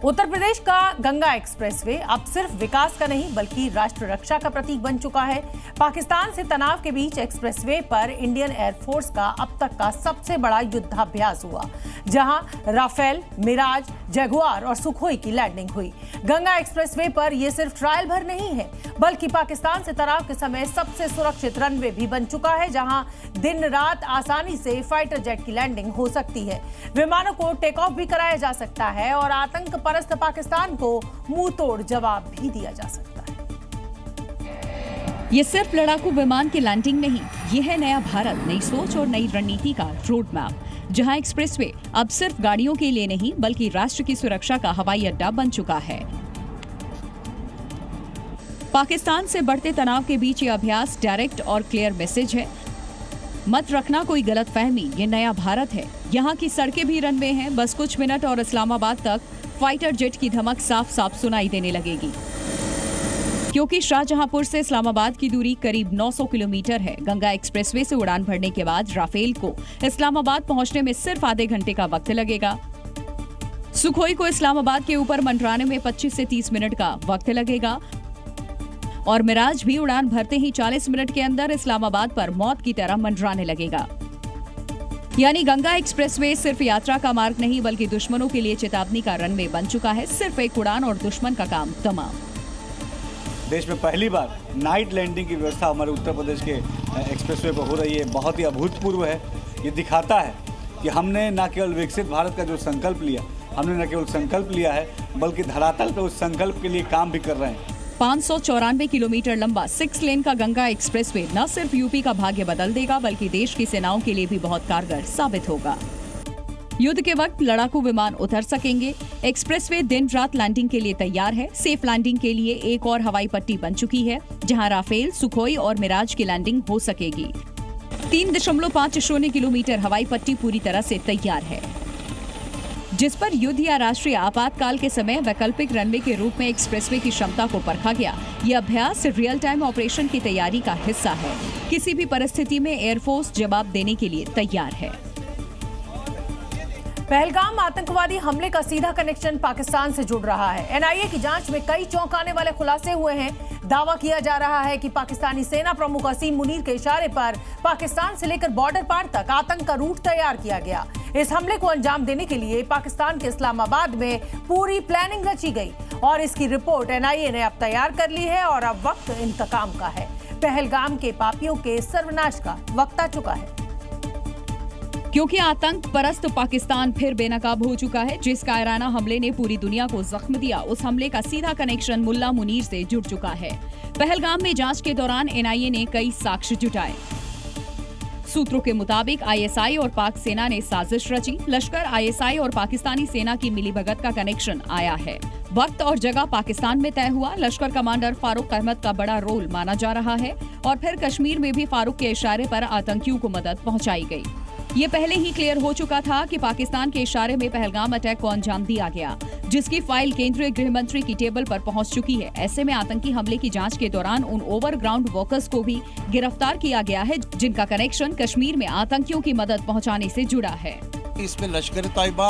उत्तर प्रदेश का गंगा एक्सप्रेसवे अब सिर्फ विकास का नहीं बल्कि राष्ट्र रक्षा का प्रतीक बन चुका है। पाकिस्तान से तनाव के बीच एक्सप्रेसवे पर इंडियन एयरफोर्स का अब तक का सबसे बड़ा युद्धाभ्यास हुआ, जहां राफेल, मिराज, जगुआर और सुखोई की लैंडिंग हुई। गंगा एक्सप्रेसवे पर यह सिर्फ ट्रायल भर नहीं है बल्कि पाकिस्तान से तनाव के समय सबसे सुरक्षित रनवे भी बन चुका है, जहां दिन रात आसानी से फाइटर जेट की लैंडिंग हो सकती है, विमानों को टेक ऑफ भी कराया जा सकता है और आतंक परस्त पाकिस्तान को मुंह तोड़ जवाब भी दिया जा सकता है। ये सिर्फ लड़ाकू विमान की लैंडिंग नहीं, ये है नया भारत, नई सोच और नई रणनीति का रोड मैप, जहां एक्सप्रेसवे अब सिर्फ गाड़ियों के लिए नहीं बल्कि राष्ट्र की सुरक्षा का हवाई अड्डा बन चुका है। पाकिस्तान से बढ़ते तनाव के बीच ये अभ्यास डायरेक्ट और क्लियर मैसेज है, मत रखना कोई गलत फहमी, ये नया भारत है। यहाँ की सड़कें भी रनवे हैं, बस कुछ मिनट और इस्लामाबाद तक फाइटर जेट की धमक साफ साफ सुनाई देने लगेगी। क्योंकि शाहजहांपुर से इस्लामाबाद की दूरी करीब 900 किलोमीटर है। गंगा एक्सप्रेसवे से उड़ान भरने के बाद राफेल को इस्लामाबाद पहुंचने में सिर्फ आधे घंटे का वक्त लगेगा। सुखोई को इस्लामाबाद के ऊपर मंडराने में 25 से 30 मिनट का वक्त लगेगा और मिराज भी उड़ान भरते ही 40 मिनट के अंदर इस्लामाबाद पर मौत की तरह मंडराने लगेगा। यानी गंगा एक्सप्रेसवे सिर्फ यात्रा का मार्ग नहीं बल्कि दुश्मनों के लिए चेतावनी का रनवे बन चुका है। सिर्फ एक उड़ान और दुश्मन का काम तमाम। देश में पहली बार नाइट लैंडिंग की व्यवस्था हमारे उत्तर प्रदेश के एक्सप्रेसवे पर हो रही है, बहुत ही अभूतपूर्व है। ये दिखाता है कि हमने न केवल विकसित भारत का जो संकल्प लिया, हमने न केवल संकल्प लिया है बल्कि धरातल पर उस संकल्प के लिए काम भी कर रहे हैं। 594 किलोमीटर लंबा 6 लेन का गंगा एक्सप्रेसवे न सिर्फ यूपी का भाग्य बदल देगा बल्कि देश की सेनाओं के लिए भी बहुत कारगर साबित होगा। युद्ध के वक्त लड़ाकू विमान उतर सकेंगे। एक्सप्रेसवे दिन रात लैंडिंग के लिए तैयार है। सेफ लैंडिंग के लिए एक और हवाई पट्टी बन चुकी है, जहां राफेल, सुखोई और मिराज की लैंडिंग हो सकेगी। 3.50 किलोमीटर हवाई पट्टी पूरी तरह से तैयार है, जिस पर युद्ध या राष्ट्रीय आपातकाल के समय वैकल्पिक रनवे के रूप में एक्सप्रेसवे की क्षमता को परखा गया। ये अभ्यास रियल टाइम ऑपरेशन की तैयारी का हिस्सा है। किसी भी परिस्थिति में एयरफोर्स जवाब देने के लिए तैयार है। पहलगाम आतंकवादी हमले का सीधा कनेक्शन पाकिस्तान से जुड़ रहा है। एनआईए की जांच में कई चौंकाने वाले खुलासे हुए हैं। दावा किया जा रहा है कि पाकिस्तानी सेना प्रमुख असीम मुनीर के इशारे पर पाकिस्तान से लेकर बॉर्डर पार तक आतंक का रूट तैयार किया गया। इस हमले को अंजाम देने के लिए पाकिस्तान के इस्लामाबाद में पूरी प्लानिंग रची गई और इसकी रिपोर्ट एनआईए ने अब तैयार कर ली है और अब वक्त इंतकाम का है। पहलगाम के पापियों के सर्वनाश का वक्त आ चुका है, क्योंकि आतंक परस्त पाकिस्तान फिर बेनकाब हो चुका है। जिस कायराना हमले ने पूरी दुनिया को जख्म दिया, उस हमले का सीधा कनेक्शन मुल्ला मुनीर से जुड़ चुका है। पहलगाम में जांच के दौरान एनआईए ने कई साक्ष्य जुटाए। सूत्रों के मुताबिक आईएसआई और पाक सेना ने साजिश रची। लश्कर, आईएसआई और पाकिस्तानी सेना की मिलीभगत का कनेक्शन आया है। वक्त और जगह पाकिस्तान में तय हुआ। लश्कर कमांडर फारूक अहमद का बड़ा रोल माना जा रहा है और फिर कश्मीर में भी फारूक के इशारे पर आतंकियों को मदद पहुंचाई गई। ये पहले ही क्लियर हो चुका था कि पाकिस्तान के इशारे में पहलगाम अटैक को अंजाम दिया गया, जिसकी फाइल केंद्रीय गृह मंत्री की टेबल पर पहुंच चुकी है। ऐसे में आतंकी हमले की जांच के दौरान उन ओवरग्राउंड वर्कर्स को भी गिरफ्तार किया गया है, जिनका कनेक्शन कश्मीर में आतंकियों की मदद पहुंचाने से जुड़ा है। इसमें लश्कर-ए-तैयबा,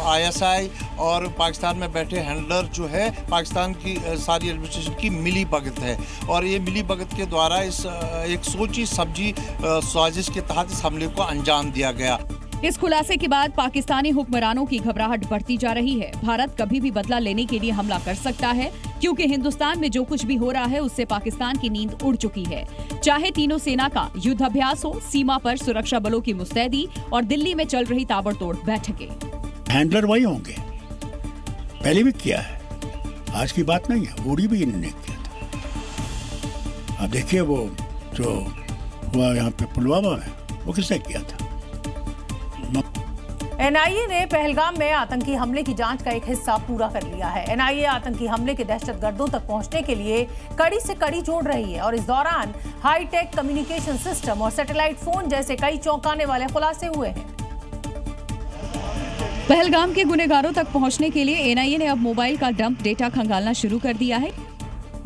आईएसआई और पाकिस्तान में बैठे हैंडलर जो है पाकिस्तान की सारी एडमिनिस्ट्रेशन की मिली भगत है और ये मिली भगत के द्वारा इस एक सोची समझी साजिश के तहत इस हमले को अंजाम दिया गया। इस खुलासे के बाद पाकिस्तानी हुक्मरानों की घबराहट बढ़ती जा रही है। भारत कभी भी बदला लेने के लिए हमला कर सकता है, क्योंकि हिंदुस्तान में जो कुछ भी हो रहा है उससे पाकिस्तान की नींद उड़ चुकी है। चाहे तीनों सेना का युद्धाभ्यास हो, सीमा पर सुरक्षा बलों की मुस्तैदी और दिल्ली में चल रही ताबड़तोड़ बैठकें। हैंडलर वही होंगे, पहले भी किया है, आज की बात नहीं है, उड़ी भी इन्होंने किया था। अब देखिए वो जो हुआ यहाँ पे पुलवामा में, वो किसने किया था? एनआईए ने पहलगाम में आतंकी हमले की जांच का एक हिस्सा पूरा कर लिया है। एनआईए आतंकी हमले के दहशतगर्दों तक पहुंचने के लिए कड़ी से कड़ी जोड़ रही है और इस दौरान हाईटेक कम्युनिकेशन सिस्टम और सैटेलाइट फोन जैसे कई चौंकाने वाले खुलासे हुए हैं। पहलगाम के गुनहगारों तक पहुंचने के लिए एनआईए ने अब मोबाइल का डंप डेटा खंगालना शुरू कर दिया है।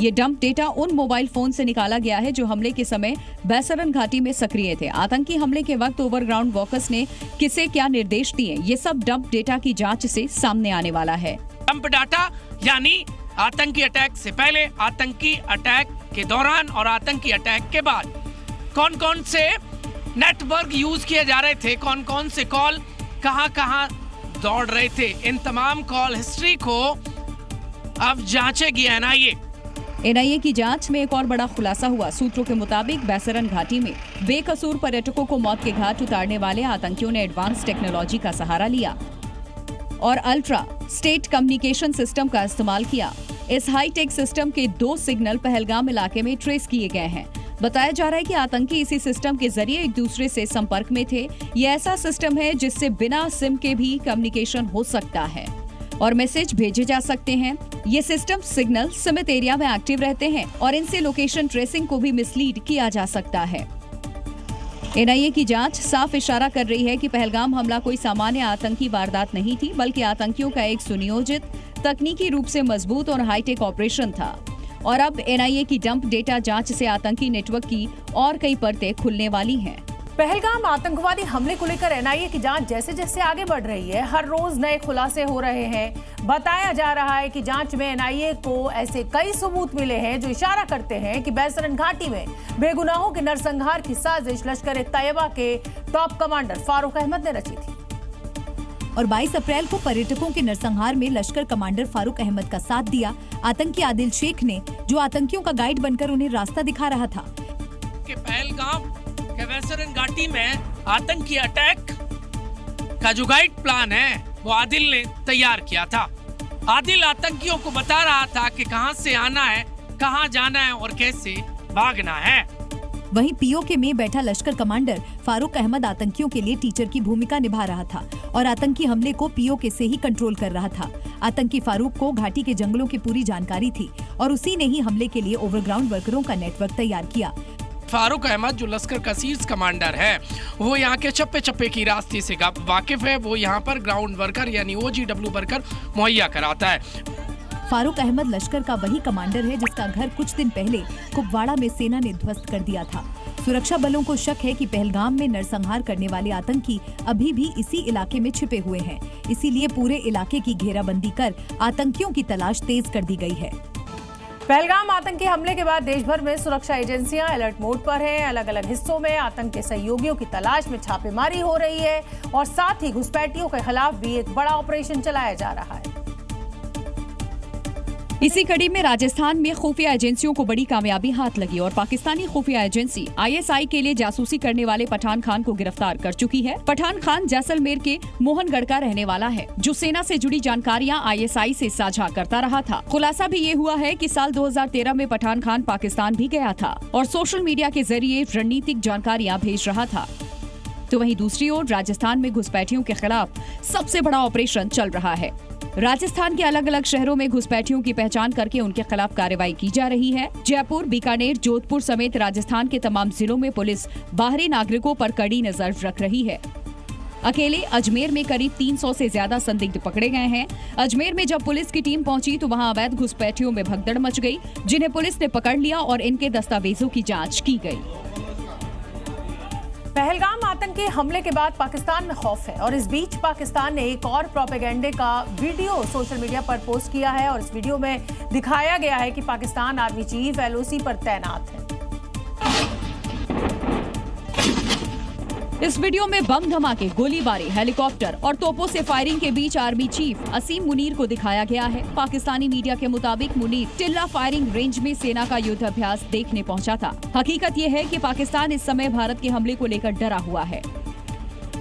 ये डंप डेटा उन मोबाइल फोन से निकाला गया है जो हमले के समय बैसरन घाटी में सक्रिय थे। आतंकी हमले के वक्त ओवरग्राउंड वर्कर्स ने किसे क्या निर्देश दिए, ये सब डंप डेटा की जांच से सामने आने वाला है। डंप डाटा यानी आतंकी अटैक से पहले, आतंकी अटैक के दौरान और आतंकी अटैक के बाद कौन कौन से नेटवर्क यूज किए जा रहे थे, कौन कौन से कॉल कहां दौड़ रहे थे, इन तमाम कॉल हिस्ट्री को अब जांचेगी एनआईए। एनआईए की जांच में एक और बड़ा खुलासा हुआ। सूत्रों के मुताबिक बैसरन घाटी में बेकसूर पर्यटकों को मौत के घाट उतारने वाले आतंकियों ने एडवांस टेक्नोलॉजी का सहारा लिया और अल्ट्रा स्टेट कम्युनिकेशन सिस्टम का इस्तेमाल किया। इस हाईटेक सिस्टम के 2 सिग्नल पहलगाम इलाके में ट्रेस किए गए हैं। बताया जा रहा है कि आतंकी इसी सिस्टम के जरिए एक दूसरे से संपर्क में थे। ये ऐसा सिस्टम है जिससे बिना सिम के भी कम्युनिकेशन हो सकता है और मैसेज भेजे जा सकते हैं। ये सिस्टम सिग्नल सीमित एरिया में एक्टिव रहते हैं और इनसे लोकेशन ट्रेसिंग को भी मिसलीड किया जा सकता है। एनआईए की जांच साफ इशारा कर रही है कि पहलगाम हमला कोई सामान्य आतंकी वारदात नहीं थी, बल्कि आतंकियों का एक सुनियोजित, तकनीकी रूप से मजबूत और हाईटेक ऑपरेशन था। और अब एनआईए की डंप डेटा जांच से आतंकी नेटवर्क की और कई परतें खुलने वाली हैं। पहलगाम आतंकवादी हमले को लेकर एनआईए की जांच जैसे जैसे आगे बढ़ रही है, हर रोज नए खुलासे हो रहे हैं। बताया जा रहा है कि जांच में एनआईए को ऐसे कई सबूत मिले हैं जो इशारा करते हैं कि बैसरन घाटी में बेगुनाहों के नरसंहार की साजिश लश्कर-ए-तैयबा के टॉप कमांडर फारूक अहमद ने रची थी। और 22 अप्रैल को पर्यटकों के नरसंहार में लश्कर कमांडर फारूक अहमद का साथ दिया आतंकी आदिल शेख ने, जो आतंकियों का गाइड बनकर उन्हें रास्ता दिखा रहा था। कि पहलगाम के बैसरन घाटी में आतंकी अटैक का जो गाइड प्लान है वो आदिल ने तैयार किया था। आदिल आतंकियों को बता रहा था कि कहां से आना है, कहां जाना है और कैसे भागना है। वहीं पीओके में बैठा लश्कर कमांडर फारूक अहमद आतंकियों के लिए टीचर की भूमिका निभा रहा था और आतंकी हमले को पीओके से ही कंट्रोल कर रहा था। आतंकी फारूक को घाटी के जंगलों की पूरी जानकारी थी और उसी ने ही हमले के लिए ओवरग्राउंड वर्करों का नेटवर्क तैयार किया। फारूक अहमद जो लश्कर का शीर्ष कमांडर है, वो यहाँ के चप्पे चप्पे की रास्ते से वाकिफ है। वो यहाँ पर ग्राउंड वर्कर यानी OGW वर्कर मुहैया कराता है। फारूक अहमद लश्कर का वही कमांडर है जिसका घर कुछ दिन पहले कुपवाड़ा में सेना ने ध्वस्त कर दिया था। सुरक्षा बलों को शक है कि पहलगाम में नरसंहार करने वाले आतंकी अभी भी इसी इलाके में छिपे हुए हैं। इसीलिए पूरे इलाके की घेराबंदी कर आतंकियों की तलाश तेज कर दी गई है। पहलगाम आतंकी हमले के बाद देश भर में सुरक्षा एजेंसियां अलर्ट मोड पर हैं। अलग अलग हिस्सों में आतंक के सहयोगियों की तलाश में छापेमारी हो रही है और साथ ही घुसपैठियों के खिलाफ भी एक बड़ा ऑपरेशन चलाया जा रहा है। इसी कड़ी में राजस्थान में खुफिया एजेंसियों को बड़ी कामयाबी हाथ लगी और पाकिस्तानी खुफिया एजेंसी ISI के लिए जासूसी करने वाले पठान खान को गिरफ्तार कर चुकी है। पठान खान जैसलमेर के मोहनगढ़ का रहने वाला है, जो सेना से जुड़ी जानकारियां ISI से साझा करता रहा था। खुलासा भी ये हुआ है कि साल 2013 में पठान खान पाकिस्तान भी गया था और सोशल मीडिया के जरिए रणनीतिक जानकारियां भेज रहा था। तो वहीं दूसरी ओर राजस्थान में घुसपैठियों के खिलाफ सबसे बड़ा ऑपरेशन चल रहा है। राजस्थान के अलग अलग शहरों में घुसपैठियों की पहचान करके उनके खिलाफ कार्रवाई की जा रही है। जयपुर, बीकानेर, जोधपुर समेत राजस्थान के तमाम जिलों में पुलिस बाहरी नागरिकों पर कड़ी नजर रख रही है। अकेले अजमेर में करीब 300 से ज्यादा संदिग्ध पकड़े गए हैं। अजमेर में जब पुलिस की टीम पहुंची तो वहां अवैध घुसपैठियों में भगदड़ मच गई, जिन्हें पुलिस ने पकड़ लिया और इनके दस्तावेजों की जाँच की गयी। पहलगाम आतंकी हमले के बाद पाकिस्तान में खौफ है और इस बीच पाकिस्तान ने एक और प्रोपेगेंडे का वीडियो सोशल मीडिया पर पोस्ट किया है और इस वीडियो में दिखाया गया है कि पाकिस्तान आर्मी चीफ LOC पर तैनात है। इस वीडियो में बम धमाके, गोलीबारी, हेलीकॉप्टर और तोपों से फायरिंग के बीच आर्मी चीफ असीम मुनीर को दिखाया गया है। पाकिस्तानी मीडिया के मुताबिक मुनीर टिल्ला फायरिंग रेंज में सेना का युद्धाभ्यास देखने पहुंचा था। हकीकत यह है कि पाकिस्तान इस समय भारत के हमले को लेकर डरा हुआ है,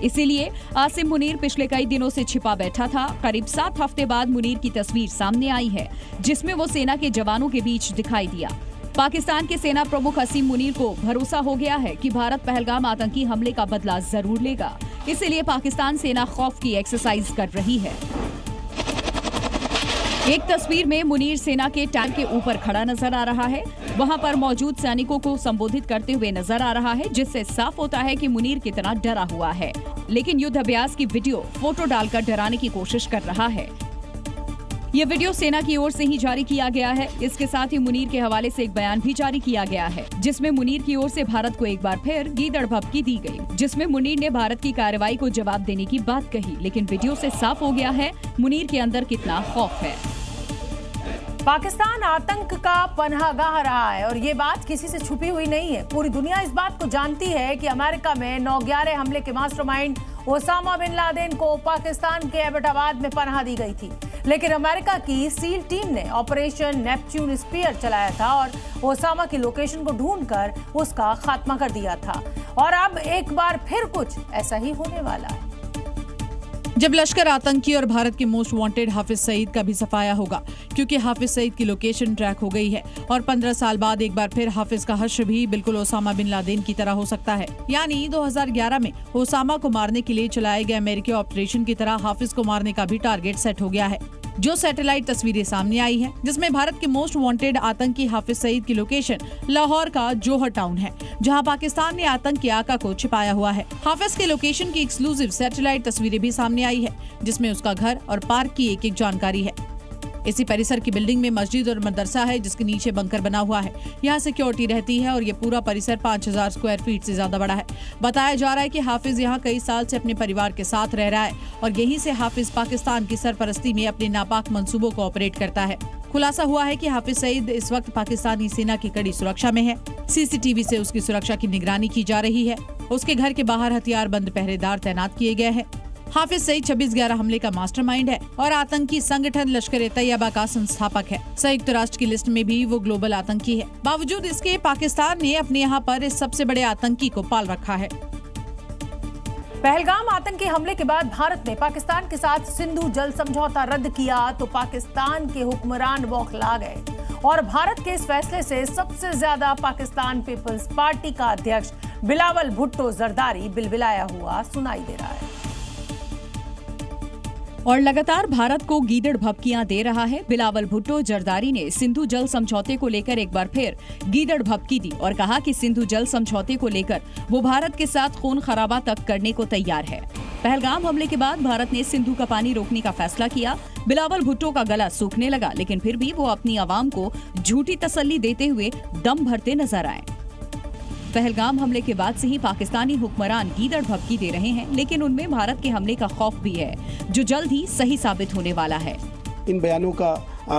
इसीलिए आसिम मुनीर पिछले कई दिनों से छिपा बैठा था। करीब 7 हफ्ते बाद मुनीर की तस्वीर सामने आई है, जिसमें वो सेना के जवानों के बीच दिखाई दिया। पाकिस्तान के सेना प्रमुख असीम मुनीर को भरोसा हो गया है कि भारत पहलगाम आतंकी हमले का बदला जरूर लेगा, इसलिए पाकिस्तान सेना खौफ की एक्सरसाइज कर रही है। एक तस्वीर में मुनीर सेना के टैंक के ऊपर खड़ा नजर आ रहा है। वहां पर मौजूद सैनिकों को संबोधित करते हुए नजर आ रहा है, जिससे साफ होता है कि मुनीर कितना डरा हुआ है। लेकिन युद्ध अभ्यास की वीडियो फोटो डालकर डराने की कोशिश कर रहा है। ये वीडियो सेना की ओर से ही जारी किया गया है। इसके साथ ही मुनीर के हवाले से एक बयान भी जारी किया गया है, जिसमें मुनीर की ओर से भारत को एक बार फिर गीदड़ भभकी दी गई, जिसमें मुनीर ने भारत की कार्रवाई को जवाब देने की बात कही। लेकिन वीडियो से साफ हो गया है मुनीर के अंदर कितना खौफ है। पाकिस्तान आतंक का पनाहगाह रहा है और ये बात किसी से छुपी हुई नहीं है। पूरी दुनिया इस बात को जानती है कि अमेरिका में 9/11 हमले के मास्टरमाइंड ओसामा बिन लादेन को पाकिस्तान के एबटाबाद में पनाह दी गई थी। लेकिन अमेरिका की सील टीम ने ऑपरेशन नेपच्यून स्पीयर चलाया था और ओसामा की लोकेशन को ढूंढकर उसका खात्मा कर दिया था। और अब एक बार फिर कुछ ऐसा ही होने वाला है। जब लश्कर आतंकी और भारत के मोस्ट वांटेड हाफिज सईद का भी सफाया होगा, क्योंकि हाफिज सईद की लोकेशन ट्रैक हो गई है और 15 साल बाद एक बार फिर हाफिज का हश्र भी बिल्कुल ओसामा बिन लादेन की तरह हो सकता है। यानी 2011 में ओसामा को मारने के लिए चलाए गए अमेरिकी ऑपरेशन की तरह हाफिज को मारने का भी टारगेट सेट हो गया है। जो सैटेलाइट तस्वीरें सामने आई हैं, जिसमें भारत के मोस्ट वांटेड आतंकी हाफिज सईद की लोकेशन लाहौर का जोहर टाउन है, जहां पाकिस्तान ने आतंक के आका को छिपाया हुआ है। हाफिज के लोकेशन की एक्सक्लूसिव सैटेलाइट तस्वीरें भी सामने आई है, जिसमें उसका घर और पार्क की एक जानकारी है। इसी परिसर की बिल्डिंग में मस्जिद और मदरसा है, जिसके नीचे बंकर बना हुआ है। यहाँ सिक्योरिटी रहती है और ये पूरा परिसर 5000 स्क्वायर फीट से ज्यादा बड़ा है। बताया जा रहा है कि हाफिज यहाँ कई साल से अपने परिवार के साथ रह रहा है और यहीं से हाफिज पाकिस्तान की सरपरस्ती में अपने नापाक मंसूबों को ऑपरेट करता है। खुलासा हुआ है कि हाफिज सईद इस वक्त पाकिस्तानी सेना की कड़ी सुरक्षा में है। सीसीटीवी से उसकी सुरक्षा की निगरानी की जा रही है। उसके घर के बाहर हथियारबंद पहरेदार तैनात किए गए हैं। हाफिज सईद 26/11 हमले का मास्टरमाइंड है और आतंकी संगठन लश्कर-ए-तैयबा का संस्थापक है। संयुक्त राष्ट्र की लिस्ट में भी वो ग्लोबल आतंकी है। बावजूद इसके पाकिस्तान ने अपने यहाँ पर इस सबसे बड़े आतंकी को पाल रखा है। पहलगाम आतंकी हमले के बाद भारत ने पाकिस्तान के साथ सिंधु जल समझौता रद्द किया तो पाकिस्तान के हुक्मरान बौखला गए और भारत के इस फैसले से सबसे ज्यादा पाकिस्तान पीपल्स पार्टी का अध्यक्ष बिलावल भुट्टो जरदारी बिलबिलाया हुआ सुनाई दे रहा है। और लगातार भारत को गीदड़ भभकियां दे रहा है। बिलावल भुट्टो जरदारी ने सिंधु जल समझौते को लेकर एक बार फिर गीदड़ भभकी दी और कहा कि सिंधु जल समझौते को लेकर वो भारत के साथ खून खराबा तक करने को तैयार है। पहलगाम हमले के बाद भारत ने सिंधु का पानी रोकने का फैसला किया। बिलावल भुट्टो का गला सूखने लगा, लेकिन फिर भी वो अपनी आवाम को झूठी तसल्ली देते हुए दम भरते नजर आए। पहलगाम हमले के बाद से ही पाकिस्तानी हुक्मरान गीदड़ भभकी दे रहे हैं, लेकिन उनमें भारत के हमले का खौफ भी है, जो जल्द ही सही साबित होने वाला है। इन बयानों का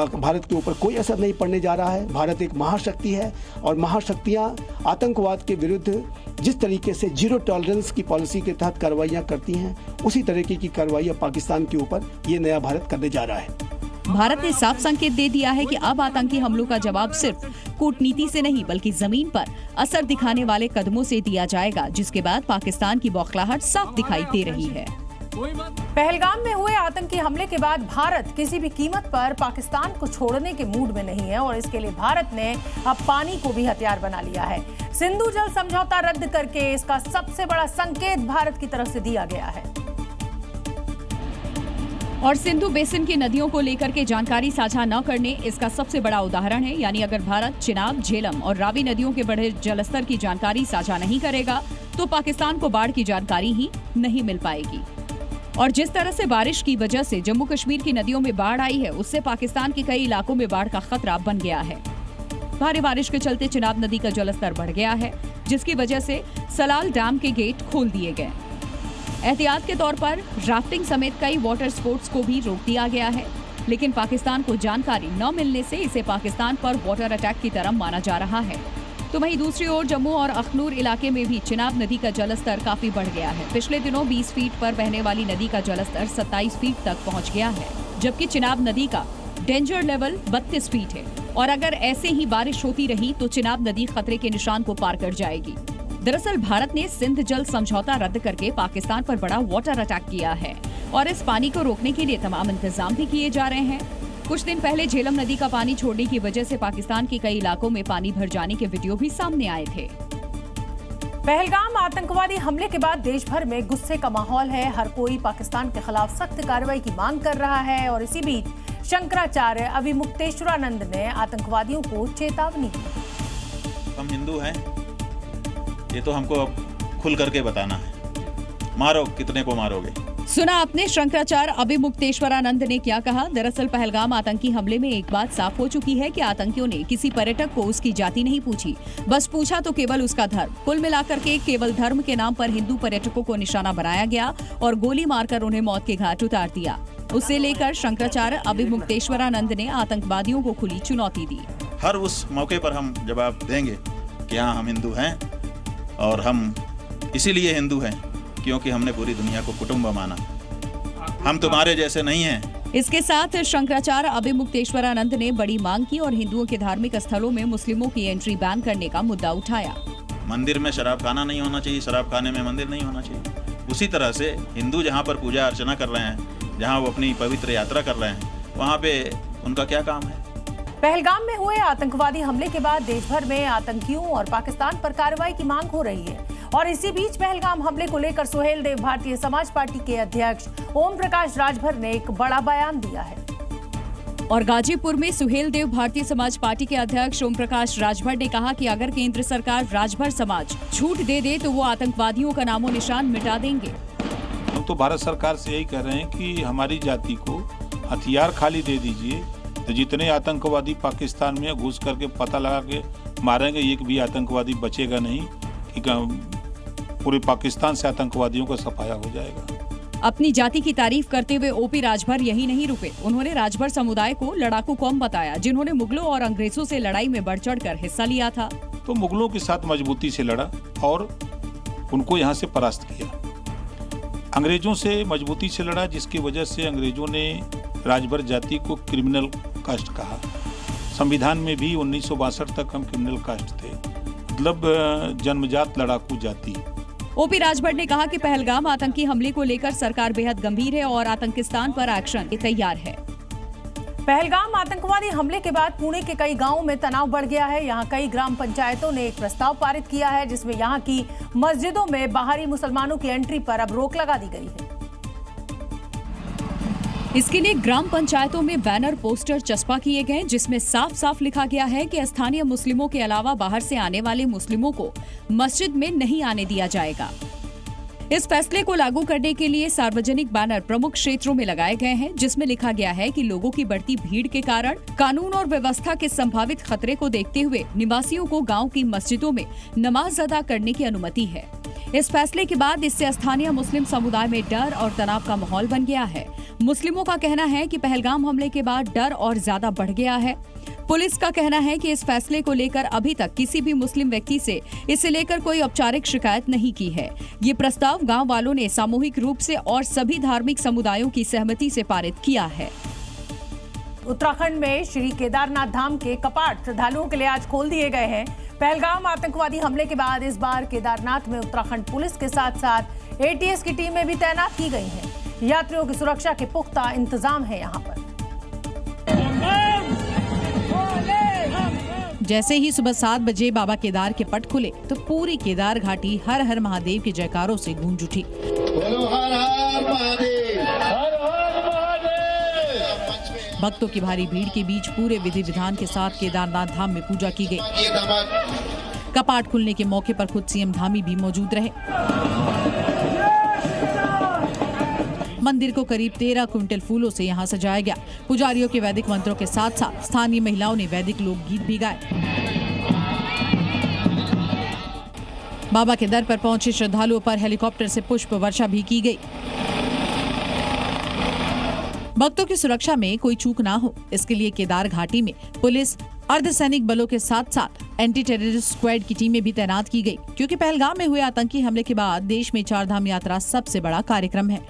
भारत के ऊपर कोई असर नहीं पड़ने जा रहा है। भारत एक महाशक्ति है और महाशक्तियां आतंकवाद के विरुद्ध जिस तरीके से जीरो टॉलरेंस की पॉलिसी के तहत कार्रवाइयां करती हैं, उसी तरीके की कार्रवाइयां पाकिस्तान के ऊपर ये नया भारत करने जा रहा है। भारत ने साफ संकेत दे दिया है कि अब आतंकी हमलों का जवाब सिर्फ कूटनीति से नहीं बल्कि जमीन पर असर दिखाने वाले कदमों से दिया जाएगा, जिसके बाद पाकिस्तान की बौखलाहट साफ दिखाई दे रही है। पहलगाम में हुए आतंकी हमले के बाद भारत किसी भी कीमत पर पाकिस्तान को छोड़ने के मूड में नहीं है और इसके लिए भारत ने अब पानी को भी हथियार बना लिया है। सिंधु जल समझौता रद्द करके इसका सबसे बड़ा संकेत भारत की तरफ से दिया गया है। और सिंधु बेसिन की नदियों को लेकर के जानकारी साझा न करने इसका सबसे बड़ा उदाहरण है। यानी अगर भारत चिनाब, झेलम और रावी नदियों के बढ़े जलस्तर की जानकारी साझा नहीं करेगा तो पाकिस्तान को बाढ़ की जानकारी ही नहीं मिल पाएगी। और जिस तरह से बारिश की वजह से जम्मू कश्मीर की नदियों में बाढ़ आई है, उससे पाकिस्तान के कई इलाकों में बाढ़ का खतरा बन गया है। भारी बारिश के चलते चिनाब नदी का जलस्तर बढ़ गया है, जिसकी वजह से सलाल डैम के गेट खोल दिए गए। एहतियात के तौर पर राफ्टिंग समेत कई वाटर स्पोर्ट्स को भी रोक दिया गया है, लेकिन पाकिस्तान को जानकारी न मिलने से इसे पाकिस्तान पर वाटर अटैक की तरह माना जा रहा है। तो वहीं दूसरी ओर जम्मू और अखनूर इलाके में भी चिनाब नदी का जलस्तर काफी बढ़ गया है। पिछले दिनों 20 फीट पर बहने वाली नदी का जलस्तर 27 फीट तक पहुंच गया है, जबकि चिनाब नदी का डेंजर लेवल 32 फीट है। और अगर ऐसे ही बारिश होती रही तो चिनाब नदी खतरे के निशान को पार कर जाएगी। दरअसल भारत ने सिंध जल समझौता रद्द करके पाकिस्तान पर बड़ा वाटर अटैक किया है और इस पानी को रोकने के लिए तमाम इंतजाम भी किए जा रहे हैं। कुछ दिन पहले झेलम नदी का पानी छोड़ने की वजह से पाकिस्तान के कई इलाकों में पानी भर जाने के वीडियो भी सामने आए थे। पहलगाम आतंकवादी हमले के बाद देश भर में गुस्से का माहौल है। हर कोई पाकिस्तान के खिलाफ सख्त कार्रवाई की मांग कर रहा है और इसी बीच शंकराचार्य अविमुक्तेश्वरानंद ने आतंकवादियों को चेतावनी दी। हम हिंदू हैं, ये तो हमको अब खुल करके बताना है मारो, कितने को मारोगे। सुना आपने शंकराचार्य अभिमुक्तेश्वरानंद ने क्या कहा। दरअसल पहलगाम आतंकी हमले में एक बात साफ हो चुकी है कि आतंकियों ने किसी पर्यटक को उसकी जाति नहीं पूछी, बस पूछा तो केवल उसका धर्म। कुल मिलाकर के केवल धर्म के नाम पर हिंदू पर्यटकों को निशाना बनाया गया और गोली मारकर उन्हें मौत के घाट उतार दिया। उसे लेकर शंकराचार्य अभिमुक्तेश्वरानंद ने आतंकवादियों को खुली चुनौती दी। हर उस मौके पर हम जवाब देंगे कि हाँ, हम हिंदू हैं और हम इसीलिए हिंदू हैं क्योंकि हमने पूरी दुनिया को कुटुंब माना। हम तुम्हारे जैसे नहीं हैं। इसके साथ शंकराचार्य अभिमुक्तेश्वरानंद ने बड़ी मांग की और हिंदुओं के धार्मिक स्थलों में मुस्लिमों की एंट्री बैन करने का मुद्दा उठाया। मंदिर में शराब खाना नहीं होना चाहिए, शराब खाने में मंदिर नहीं होना चाहिए। उसी तरह से हिंदू जहाँ पर पूजा अर्चना कर रहे हैं, जहाँ वो अपनी पवित्र यात्रा कर रहे हैं, वहाँ पे उनका क्या काम है। पहलगाम में हुए आतंकवादी हमले के बाद देश भर में आतंकियों और पाकिस्तान पर कार्रवाई की मांग हो रही है और इसी बीच पहलगाम हमले को लेकर सुहेल देव भारतीय समाज पार्टी के अध्यक्ष ओम प्रकाश राजभर ने एक बड़ा बयान दिया है। और गाजीपुर में सुहेल देव भारतीय समाज पार्टी के अध्यक्ष ओम प्रकाश राजभर ने कहा कि अगर केंद्र सरकार राजभर समाज छूट दे तो वो आतंकवादियों का नामो निशान मिटा देंगे। हम तो भारत सरकार से यही कह रहे हैं कि हमारी जाति को हथियार खाली दे दीजिए, तो जितने आतंकवादी पाकिस्तान में घुस करके पता लगा के मारेंगे, एक भी आतंकवादी बचेगा नहीं कि पूरे पाकिस्तान से आतंकवादियों का सफाया हो जाएगा। अपनी जाति की तारीफ करते हुए ओपी राजभर यही नहीं रुके। उन्होंने राजभर समुदाय को लड़ाकू कौम बताया जिन्होंने मुगलों और अंग्रेजों से लड़ाई में बढ़ चढ़कर हिस्सा लिया था। तो मुगलों के साथ मजबूती से लड़ा और उनको यहाँ से परास्त किया। अंग्रेजों से मजबूती से लड़ा, जिसकी वजह से अंग्रेजों ने राजभर जाति को क्रिमिनल कास्ट कहा। संविधान में भी 1962 तक हम क्रिमिनल कास्ट थे, मतलब जन्मजात लड़ाकू जाति। ओपी राजभर ने कहा कि पहलगाम आतंकी हमले को लेकर सरकार बेहद गंभीर है और आतंकिस्तान पर एक्शन तैयार है। पहलगाम आतंकवादी हमले के बाद पुणे के कई गांवों में तनाव बढ़ गया है। यहां कई ग्राम पंचायतों ने एक प्रस्ताव पारित किया है जिसमें यहां की मस्जिदों में बाहरी मुसलमानों की एंट्री पर अब रोक लगा दी गई है। इसके लिए ग्राम पंचायतों में बैनर पोस्टर चस्पा किए गए जिसमें साफ साफ लिखा गया है कि स्थानीय मुस्लिमों के अलावा बाहर से आने वाले मुस्लिमों को मस्जिद में नहीं आने दिया जाएगा। इस फैसले को लागू करने के लिए सार्वजनिक बैनर प्रमुख क्षेत्रों में लगाए गए हैं जिसमें लिखा गया है कि लोगों की बढ़ती भीड़ के कारण कानून और व्यवस्था के संभावित खतरे को देखते हुए निवासियों को गांव की मस्जिदों में नमाज अदा करने की अनुमति है। इस फैसले के बाद इससे स्थानीय मुस्लिम समुदाय में डर और तनाव का माहौल बन गया है। मुस्लिमों का कहना है कि पहलगाम हमले के बाद डर और ज्यादा बढ़ गया है। पुलिस का कहना है कि इस फैसले को लेकर अभी तक किसी भी मुस्लिम व्यक्ति से इसे लेकर कोई औपचारिक शिकायत नहीं की है। ये प्रस्ताव गांव वालों ने सामूहिक रूप से और सभी धार्मिक समुदायों की सहमति से पारित किया है। उत्तराखंड में श्री केदारनाथ धाम के कपाट श्रद्धालुओं के लिए आज खोल दिए गए हैं। पहलगाम आतंकवादी हमले के बाद इस बार केदारनाथ में उत्तराखंड पुलिस के साथ साथ एटीएस की टीमें भी तैनात की गई हैं। यात्रियों की सुरक्षा के पुख्ता इंतजाम है यहाँ पर। जैसे ही सुबह 7 बजे बाबा केदार के पट खुले तो पूरी केदार घाटी हर हर महादेव के जयकारों से गूंज उठी। भक्तों की भारी भीड़ के बीच पूरे विधि विधान के साथ केदारनाथ धाम में पूजा की गई। कपाट खुलने के मौके पर खुद सीएम धामी भी मौजूद रहे। मंदिर को करीब 13 क्विंटल फूलों से यहाँ सजाया गया। पुजारियों के वैदिक मंत्रों के साथ साथ स्थानीय महिलाओं ने वैदिक लोकगीत भी गाए। बाबा के दर पर पहुंचे श्रद्धालुओं पर हेलीकॉप्टर से पुष्प वर्षा भी की गई। भक्तों की सुरक्षा में कोई चूक ना हो, इसके लिए केदार घाटी में पुलिस, अर्धसैनिक बलों के साथ साथ एंटी टेररिस्ट स्क्वाड की टीमें भी तैनात की गई, क्योंकि पहलगाम में हुए आतंकी हमले के बाद देश में 4 धाम यात्रा सबसे बड़ा कार्यक्रम है।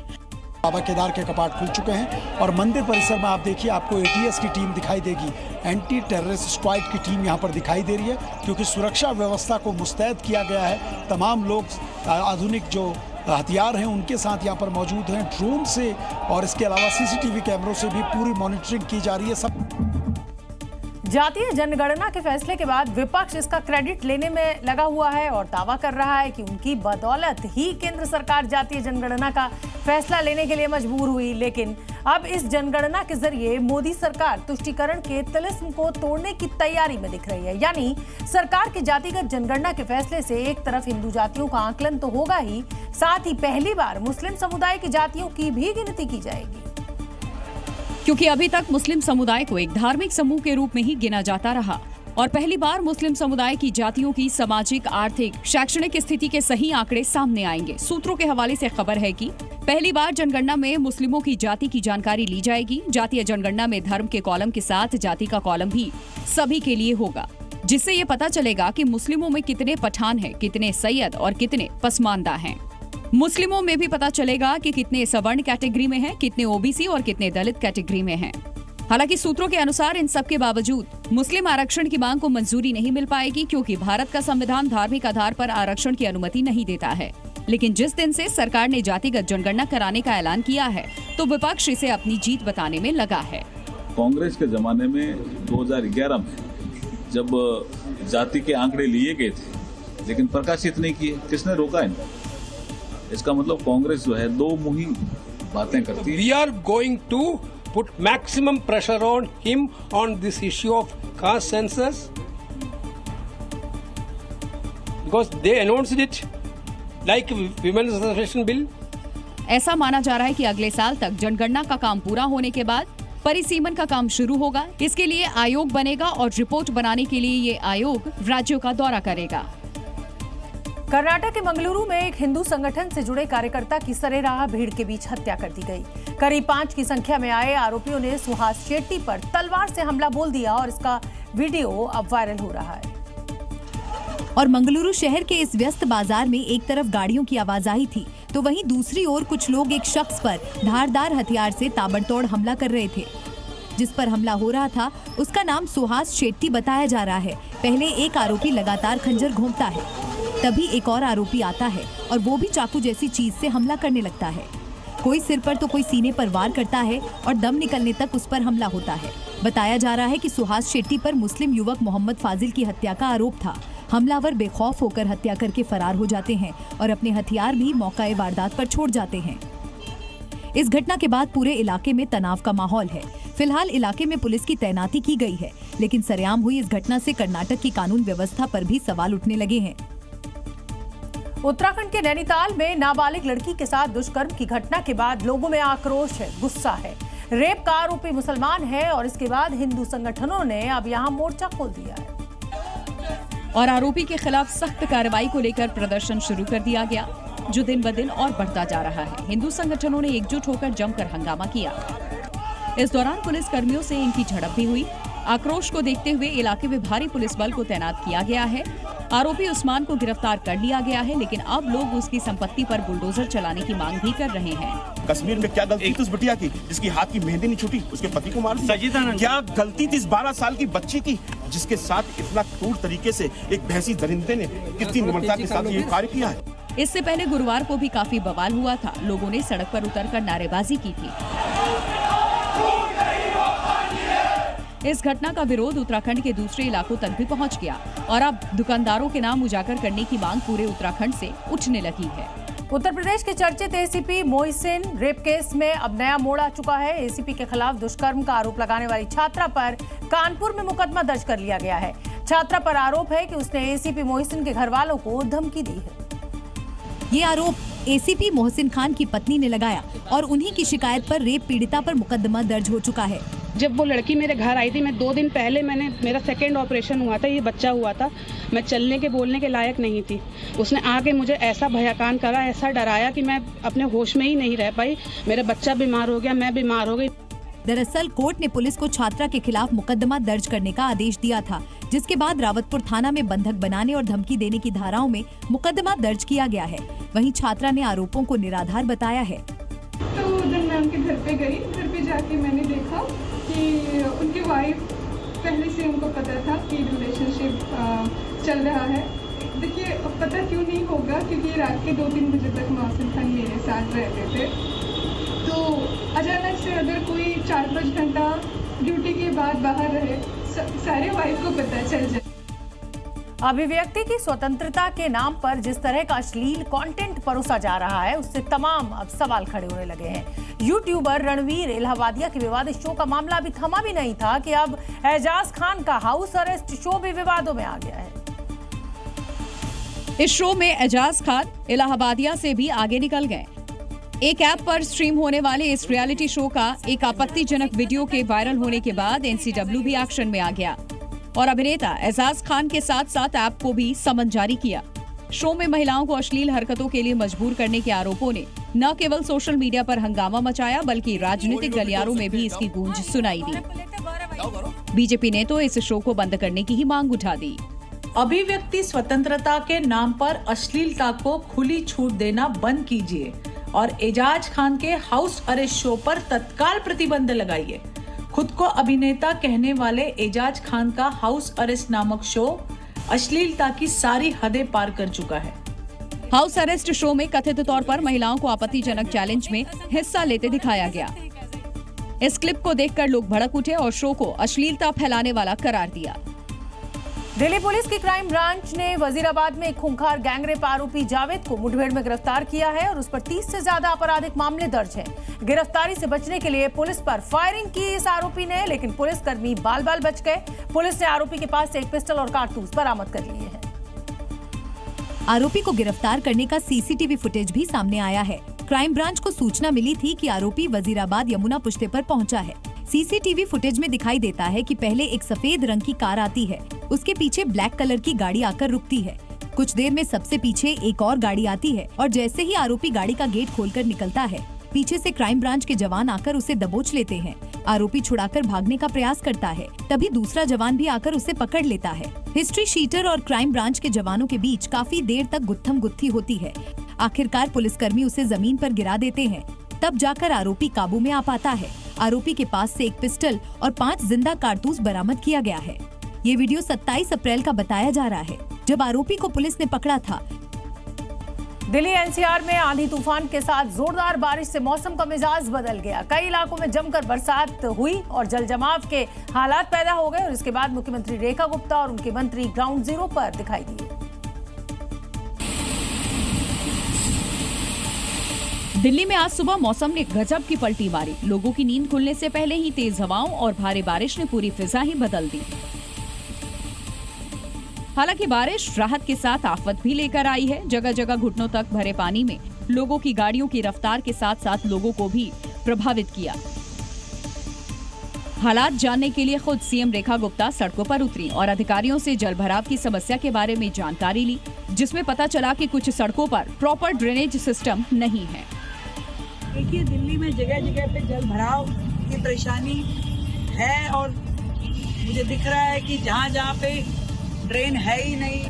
बाबा केदार के कपाट खुल चुके हैं और मंदिर परिसर में आप देखिए, आपको एटीएस की टीम दिखाई देगी, एंटी टेररिस्ट स्क्वाड की टीम यहाँ पर दिखाई दे रही है, क्योंकि सुरक्षा व्यवस्था को मुस्तैद किया गया है। तमाम लोग आधुनिक जो हथियार हैं उनके साथ यहाँ पर मौजूद हैं। ड्रोन से और इसके अलावा सीसीटीवी कैमरों से भी पूरी मॉनिटरिंग की जा रही है। सब जातीय जनगणना के फैसले के बाद विपक्ष इसका क्रेडिट लेने में लगा हुआ है और दावा कर रहा है कि उनकी बदौलत ही केंद्र सरकार जातीय जनगणना का फैसला लेने के लिए मजबूर हुई। लेकिन अब इस जनगणना के जरिए मोदी सरकार तुष्टीकरण के तिलिस्म को तोड़ने की तैयारी में दिख रही है। यानी सरकार की जातिगत जनगणना के फैसले से एक तरफ हिंदू जातियों का आकलन तो होगा ही, साथ ही पहली बार मुस्लिम समुदाय की जातियों की भी गिनती की जाएगी। क्योंकि अभी तक मुस्लिम समुदाय को एक धार्मिक समूह के रूप में ही गिना जाता रहा और पहली बार मुस्लिम समुदाय की जातियों की सामाजिक, आर्थिक, शैक्षणिक स्थिति के सही आंकड़े सामने आएंगे। सूत्रों के हवाले से खबर है कि पहली बार जनगणना में मुस्लिमों की जाति की जानकारी ली जाएगी। जातीय जनगणना में धर्म के कॉलम के साथ जाति का कॉलम भी सभी के लिए होगा, जिससे ये पता चलेगा कि मुस्लिमों में कितने पठान हैं, कितने सैयद और कितने पसमानदा हैं। मुस्लिमों में भी पता चलेगा कि कितने सवर्ण कैटेगरी में हैं, कितने ओबीसी और कितने दलित कैटेगरी में हैं। हालांकि सूत्रों के अनुसार इन सब के बावजूद मुस्लिम आरक्षण की मांग को मंजूरी नहीं मिल पाएगी, क्योंकि भारत का संविधान धार्मिक आधार पर आरक्षण की अनुमति नहीं देता है। लेकिन जिस दिन से सरकार ने जातिगत जनगणना कराने का ऐलान किया है, तो विपक्ष इसे अपनी जीत बताने में लगा है। कांग्रेस के जमाने में 2011 में जब जाति के आंकड़े लिए गए थे, लेकिन प्रकाशित नहीं किए, किसने रोका इनको? इसका मतलब कांग्रेस जो है दो मुही बातें करती है। We are going to put maximum pressure on him on this issue of caste census because they announced it like women's reservation bill. ऐसा माना जा रहा है कि अगले साल तक जनगणना का काम पूरा होने के बाद परिसीमन का काम शुरू होगा। इसके लिए आयोग बनेगा और रिपोर्ट बनाने के लिए ये आयोग राज्यों का दौरा करेगा। कर्नाटक के मंगलुरु में एक हिंदू संगठन से जुड़े कार्यकर्ता की सरेराह भीड़ के बीच हत्या कर दी गई। करीब 5 की संख्या में आए आरोपियों ने सुहास शेट्टी पर तलवार से हमला बोल दिया और इसका वीडियो अब वायरल हो रहा है। और मंगलुरु शहर के इस व्यस्त बाजार में एक तरफ गाड़ियों की आवाजाही थी, तो वहीं दूसरी ओर कुछ लोग एक शख्स पर धारदार हथियार से ताबड़तोड़ हमला कर रहे थे। जिस पर हमला हो रहा था उसका नाम सुहास शेट्टी बताया जा रहा है। पहले एक आरोपी लगातार खंजर घोंपता है, तभी एक और आरोपी आता है और वो भी चाकू जैसी चीज से हमला करने लगता है। कोई सिर पर तो कोई सीने पर वार करता है और दम निकलने तक उस पर हमला होता है। बताया जा रहा है कि सुहास शेट्टी पर मुस्लिम युवक मोहम्मद फाजिल की हत्या का आरोप था। हमलावर बेखौफ होकर हत्या करके फरार हो जाते हैं और अपने हथियार भी मौका वारदात पर छोड़ जाते हैं। इस घटना के बाद पूरे इलाके में तनाव का माहौल है। फिलहाल इलाके में पुलिस की तैनाती की गई है, लेकिन सरेआम हुई इस घटना से कर्नाटक की कानून व्यवस्था पर भी सवाल उठने लगे हैं। उत्तराखंड के नैनीताल में नाबालिग लड़की के साथ दुष्कर्म की घटना के बाद लोगों में आक्रोश है, गुस्सा है। रेप का आरोपी मुसलमान है और इसके बाद हिंदू संगठनों ने अब यहां मोर्चा खोल दिया है और आरोपी के खिलाफ सख्त कार्रवाई को लेकर प्रदर्शन शुरू कर दिया गया, जो दिन ब दिन और बढ़ता जा रहा है। हिंदू संगठनों ने एकजुट होकर जमकर हंगामा किया। इस दौरान पुलिस कर्मियों से इनकी झड़प भी हुई। आक्रोश को देखते हुए इलाके में भारी पुलिस बल को तैनात किया गया है। आरोपी उस्मान को गिरफ्तार कर लिया गया है, लेकिन अब लोग उसकी संपत्ति पर बुलडोजर चलाने की मांग भी कर रहे हैं। कश्मीर में क्या गलती थी उस बिटिया की जिसकी हाथ की मेहंदी नहीं छूटी, उसके पति को मार दिया? क्या गलती थी इस 12 साल की बच्ची की जिसके साथ इतना क्रूर तरीके से एक भैंसी दरिंदे ने कितनी निर्ममता के साथ ये कार्य किया है? इससे पहले गुरुवार को भी काफी बवाल हुआ था। लोगों ने सड़क पर उतरकर नारेबाजी की थी। इस घटना का विरोध उत्तराखंड के दूसरे इलाकों तक भी पहुंच गया और अब दुकानदारों के नाम उजागर करने की मांग पूरे उत्तराखंड से उठने लगी है। उत्तर प्रदेश के चर्चित एसीपी मोहसिन रेप केस में अब नया मोड़ आ चुका है। एसीपी के खिलाफ दुष्कर्म का आरोप लगाने वाली छात्रा पर कानपुर में मुकदमा दर्ज कर लिया गया है। छात्रा पर आरोप है कि उसने एसीपी मोहसिन के घर वालों को धमकी दी है। ये आरोप एसीपी मोहसिन खान की पत्नी ने लगाया और उन्हीं की शिकायत पर रेप पीड़िता पर मुकदमा दर्ज हो चुका है। जब वो लड़की मेरे घर आई थी, मैं 2 दिन पहले मेरा सेकेंड ऑपरेशन हुआ था, ये बच्चा हुआ था, मैं चलने के बोलने के लायक नहीं थी। उसने आके मुझे ऐसा भयाकान करा, ऐसा डराया कि मैं अपने होश में ही नहीं रह पाई। मेरा बच्चा बीमार हो गया, मैं बीमार हो गई। दरअसल कोर्ट ने पुलिस को छात्रा के खिलाफ मुकदमा दर्ज करने का आदेश दिया था, जिसके बाद रावतपुर थाना में बंधक बनाने और धमकी देने की धाराओं में मुकदमा दर्ज किया गया है। वहीं छात्रा ने आरोपों को निराधार बताया है। तो उस दिन मैं उनके घर पे गई, घर पे जाके मैंने देखा कि उनकी वाइफ पहले से उनको पता था कि रिलेशनशिप चल रहा है। देखिए अब पता क्यों नहीं होगा, क्योंकि रात के 2-3 बजे तक मोहसिन खान मेरे साथ रहते थे। तो अचानक से अगर कोई 4-5 घंटा ड्यूटी के बाद बाहर रहे, सारे वाइफ को पता चल जाए। अभिव्यक्ति की स्वतंत्रता के नाम पर जिस तरह का अश्लील कंटेंट परोसा जा रहा है, उससे तमाम अब सवाल खड़े होने लगे हैं। यूट्यूबर रणवीर इलाहाबादिया के विवादित शो का मामला अभी थमा भी नहीं था कि अब एजाज खान का हाउस अरेस्ट शो भी विवादों में आ गया है। इस शो में एजाज खान इलाहाबादिया से भी आगे निकल गए। एक ऐप पर स्ट्रीम होने वाले इस रियलिटी शो का एक आपत्तिजनक वीडियो के वायरल होने के बाद एनसीडब्ल्यू भी एक्शन में आ गया और अभिनेता एजाज खान के साथ साथ ऐप को भी समन जारी किया। शो में महिलाओं को अश्लील हरकतों के लिए मजबूर करने के आरोपों ने न केवल सोशल मीडिया पर हंगामा मचाया, बल्कि राजनीतिक गलियारों में भी इसकी गूंज सुनाई दी। बीजेपी ने तो इस शो को बंद करने की ही मांग उठा दी। अभिव्यक्ति स्वतंत्रता के नाम पर अश्लीलता को खुली छूट देना बंद कीजिए और एजाज खान के हाउस अरेस्ट शो पर तत्काल प्रतिबंध लगाइए। खुद को अभिनेता कहने वाले एजाज खान का हाउस अरेस्ट नामक शो अश्लीलता की सारी हदें पार कर चुका है। हाउस अरेस्ट शो में कथित तौर पर महिलाओं को आपत्तिजनक चैलेंज में हिस्सा लेते दिखाया गया। इस क्लिप को देखकर लोग भड़क उठे और शो को अश्लीलता फैलाने वाला करार दिया। दिल्ली पुलिस की क्राइम ब्रांच ने वजीराबाद में एक खूंखार गैंगरेप आरोपी जावेद को मुठभेड़ में गिरफ्तार किया है और उस पर 30 से ज्यादा आपराधिक मामले दर्ज हैं। गिरफ्तारी से बचने के लिए पुलिस पर फायरिंग की इस आरोपी ने, लेकिन पुलिसकर्मी बाल बाल बच गए। पुलिस ने आरोपी के पास से एक पिस्टल और कारतूस बरामद कर लिए हैं। आरोपी को गिरफ्तार करने का सीसीटीवी फुटेज भी सामने आया है। क्राइम ब्रांच को सूचना मिली थी कि आरोपी वजीराबाद यमुना पुश्ते पर पहुंचा है। सीसीटीवी फुटेज में दिखाई देता है कि पहले एक सफेद रंग की कार आती है, उसके पीछे ब्लैक कलर की गाड़ी आकर रुकती है। कुछ देर में सबसे पीछे एक और गाड़ी आती है और जैसे ही आरोपी गाड़ी का गेट खोलकर निकलता है, पीछे से क्राइम ब्रांच के जवान आकर उसे दबोच लेते हैं। आरोपी छुड़ाकर भागने का प्रयास करता है, तभी दूसरा जवान भी आकर उसे पकड़ लेता है। हिस्ट्री शीटर और क्राइम ब्रांच के जवानों के बीच काफी देर तक गुत्थम गुत्थी होती है। आखिरकार पुलिसकर्मी उसे जमीन पर गिरा देते हैं, तब जाकर आरोपी काबू में आ पाता है। आरोपी के पास से एक पिस्टल और 5 जिंदा कारतूस बरामद किया गया है। ये वीडियो 27 अप्रैल का बताया जा रहा है, जब आरोपी को पुलिस ने पकड़ा था। दिल्ली एनसीआर में आंधी तूफान के साथ जोरदार बारिश से मौसम का मिजाज बदल गया। कई इलाकों में जमकर बरसात हुई और जल जमाव के हालात पैदा हो गए और इसके बाद मुख्यमंत्री रेखा गुप्ता और उनके मंत्री ग्राउंड जीरो पर दिखाई दिए। दिल्ली में आज सुबह मौसम ने गजब की पलटी मारी। लोगों की नींद खुलने से पहले ही तेज हवाओं और भारी बारिश ने पूरी फिजा ही बदल दी। हालांकि बारिश राहत के साथ आफत भी लेकर आई है। जगह जगह घुटनों तक भरे पानी में लोगों की गाड़ियों की रफ्तार के साथ साथ लोगों को भी प्रभावित किया। हालात जानने के लिए खुद सीएम रेखा गुप्ता सड़कों पर उतरी और अधिकारियों से जलभराव की समस्या के बारे में जानकारी ली, जिसमें पता चला कि कुछ सड़कों पर प्रॉपर ड्रेनेज सिस्टम नहीं है। देखिए, दिल्ली में जगह जगह पे जल भराव की परेशानी है और मुझे दिख रहा है कि जहाँ पे ड्रेन है ही नहीं।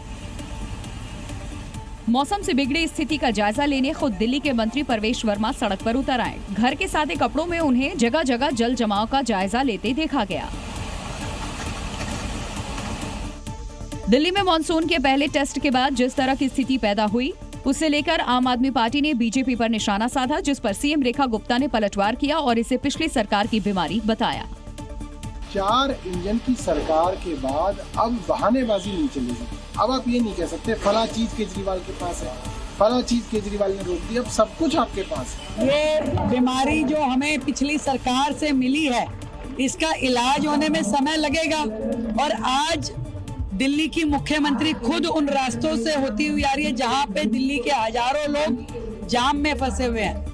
मौसम से बिगड़ी स्थिति का जायजा लेने खुद दिल्ली के मंत्री परवेश वर्मा सड़क पर उतर आए। घर के सादे कपड़ों में उन्हें जगह जगह जल जमाव का जायजा लेते देखा गया। दिल्ली में मानसून के पहले टेस्ट के बाद जिस तरह की स्थिति पैदा हुई, उसे लेकर आम आदमी पार्टी ने बीजेपी पर निशाना साधा, जिस पर सीएम रेखा गुप्ता ने पलटवार किया और इसे पिछली सरकार की बीमारी बताया। 4 इंजन की सरकार के बाद अब बहानेबाजी नहीं चलेगी। अब आप ये नहीं कह सकते फला चीज केजरीवाल के पास है, फला चीज केजरीवाल ने रोक दी। अब सब कुछ आपके पास है। ये बीमारी जो हमें पिछली सरकार से मिली है, इसका इलाज होने में समय लगेगा और आज दिल्ली की मुख्यमंत्री खुद उन रास्तों से होती हुई आ रही है जहां पे दिल्ली के हजारों लोग जाम में फंसे हुए हैं।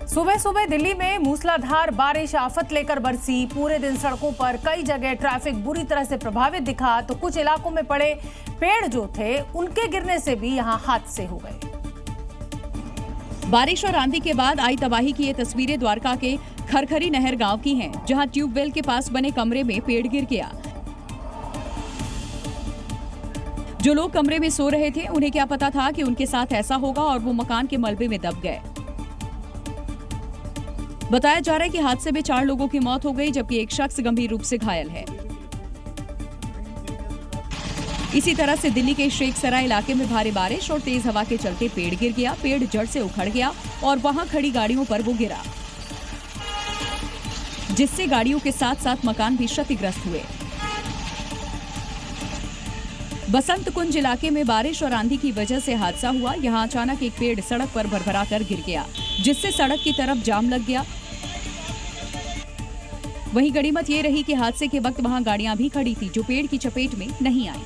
सुबह सुबह दिल्ली में मूसलाधार बारिश आफत लेकर बरसी। पूरे दिन सड़कों पर कई जगह ट्रैफिक बुरी तरह से प्रभावित दिखा, तो कुछ इलाकों में पड़े पेड़ जो थे उनके गिरने से भी यहां हादसे हो गए। बारिश और आंधी के बाद आई तबाही की ये तस्वीरें द्वारका के खरखरी नहर गांव की हैं, जहां ट्यूबवेल के पास बने कमरे में पेड़ गिर गया। जो लोग कमरे में सो रहे थे, उन्हें क्या पता था कि उनके साथ ऐसा होगा और वो मकान के मलबे में दब गए। बताया जा रहा है कि हादसे में 4 लोगों की मौत हो गई, जबकि एक शख्स गंभीर रूप से घायल है। इसी तरह से दिल्ली के शेख सराय इलाके में भारी बारिश और तेज हवा के चलते पेड़ गिर गया। पेड़ जड़ से उखड़ गया और वहां खड़ी गाड़ियों पर वो गिरा, जिससे गाड़ियों के साथ साथ मकान भी क्षतिग्रस्त हुए। बसंत कुंज इलाके में बारिश और आंधी की वजह से हादसा हुआ। यहाँ अचानक एक पेड़ सड़क पर भरभरा कर गिर गया, जिससे सड़क की तरफ जाम लग गया। वहीं गनीमत ये रही कि हादसे के वक्त वहाँ गाड़ियां भी खड़ी थी, जो पेड़ की चपेट में नहीं आई।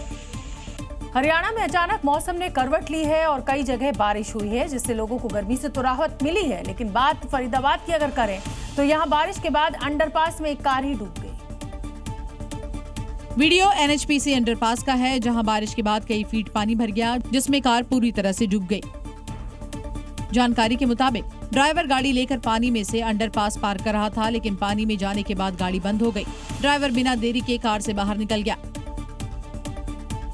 हरियाणा में अचानक मौसम ने करवट ली है और कई जगह बारिश हुई है, जिससे लोगों को गर्मी से तो राहत मिली है। लेकिन बात फरीदाबाद की अगर करें तो यहाँ बारिश के बाद अंडरपास में एक कार ही डूब गई। वीडियो NHPC अंडरपास का है, जहां बारिश के बाद कई फीट पानी भर गया, जिसमें कार पूरी तरह से डूब गई। जानकारी के मुताबिक ड्राइवर गाड़ी लेकर पानी में से अंडरपास पार कर रहा था, लेकिन पानी में जाने के बाद गाड़ी बंद हो गई। ड्राइवर बिना देरी के कार से बाहर निकल गया।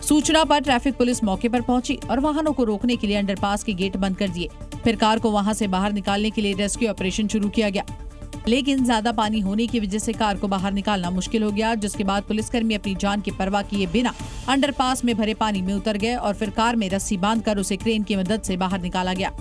सूचना पर ट्रैफिक पुलिस मौके पर पहुंची और वाहनों को रोकने के लिए अंडरपास के गेट बंद कर दिए। फिर कार को वहां से बाहर निकालने के लिए रेस्क्यू ऑपरेशन शुरू किया गया, लेकिन ज्यादा पानी होने की वजह से कार को बाहर निकालना मुश्किल हो गया, जिसके बाद पुलिसकर्मी अपनी जान की परवाह किए बिना अंडरपास में भरे पानी में उतर गए और फिर कार में रस्सी बांधकर उसे क्रेन की मदद से बाहर निकाला गया।